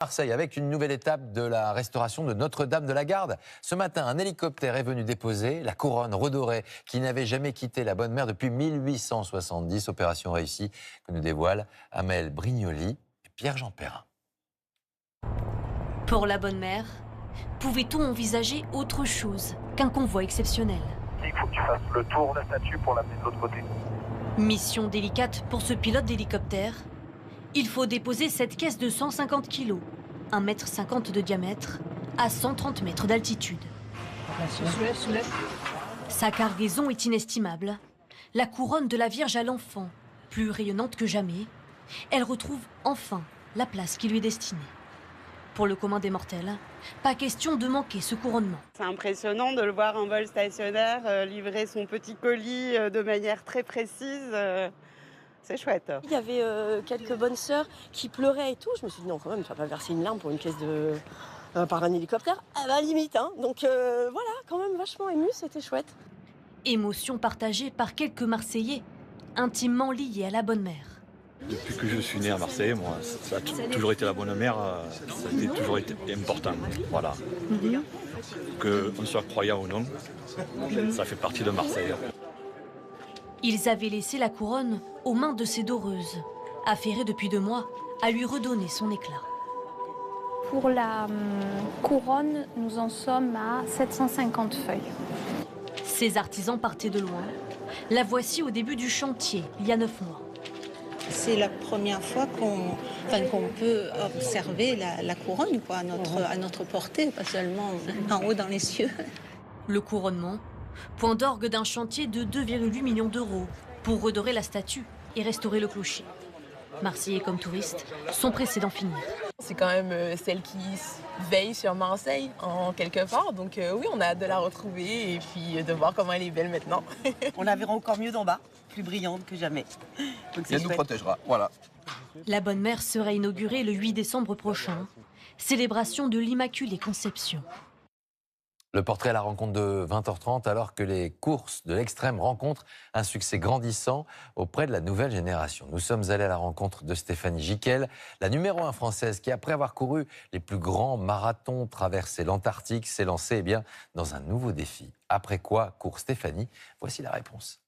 Marseille, avec une nouvelle étape de la restauration de Notre-Dame de la Garde. Ce matin, un hélicoptère est venu déposer la couronne redorée qui n'avait jamais quitté la Bonne Mère depuis 1870. Opération réussie que nous dévoilent Amel Brignoli et Pierre-Jean Perrin. Pour la Bonne Mère, pouvait-on envisager autre chose qu'un convoi exceptionnel? Il faut que tu fasses le tour de la statue pour l'amener de l'autre côté. Mission délicate pour ce pilote d'hélicoptère. Il faut déposer cette caisse de 150 kg, 1,50 m de diamètre, à 130 mètres d'altitude. Sa cargaison est inestimable. La couronne de la Vierge à l'enfant, plus rayonnante que jamais, elle retrouve enfin la place qui lui est destinée. Pour le commun des mortels, pas question de manquer ce couronnement. C'est impressionnant de le voir en vol stationnaire, livrer son petit colis de manière très précise. C'est chouette. Il y avait quelques bonnes sœurs qui pleuraient et tout. Je me suis dit non, quand même, tu vas pas verser une larme pour une caisse par un hélicoptère. Ah bah limite, hein. Donc voilà, quand même vachement ému, c'était chouette. Émotion partagée par quelques Marseillais, intimement liés à la Bonne Mère. Depuis que je suis né à Marseille, moi, ça a toujours été la Bonne Mère, ça a toujours été important. Voilà. Qu'on soit croyant ou non, ça fait partie de Marseille. Ils avaient laissé la couronne aux mains de ces doreuses, affairées depuis 2 mois à lui redonner son éclat. Pour la couronne, nous en sommes à 750 feuilles. Ces artisans partaient de loin. La voici au début du chantier, il y a 9 mois. C'est la première fois qu'on peut observer la couronne quoi, à notre portée, pas seulement en haut dans les cieux. Le couronnement, point d'orgue d'un chantier de 2,8 millions d'euros pour redorer la statue et restaurer le clocher. Marseillais comme touristes sont pressés d'en finir. C'est quand même celle qui veille sur Marseille en quelque part. Donc oui, on a hâte de la retrouver et puis de voir comment elle est belle maintenant. On la verra encore mieux d'en bas, plus brillante que jamais. Donc elle nous protégera, voilà. La Bonne Mère sera inaugurée le 8 décembre prochain. Célébration de l'Immaculée Conception. Le portrait à la rencontre de 20h30, alors que les courses de l'extrême rencontrent un succès grandissant auprès de la nouvelle génération. Nous sommes allés à la rencontre de Stéphanie Giquel, la numéro 1 française qui, après avoir couru les plus grands marathons, traversé l'Antarctique, s'est lancée dans un nouveau défi. Après quoi court Stéphanie? Voici la réponse.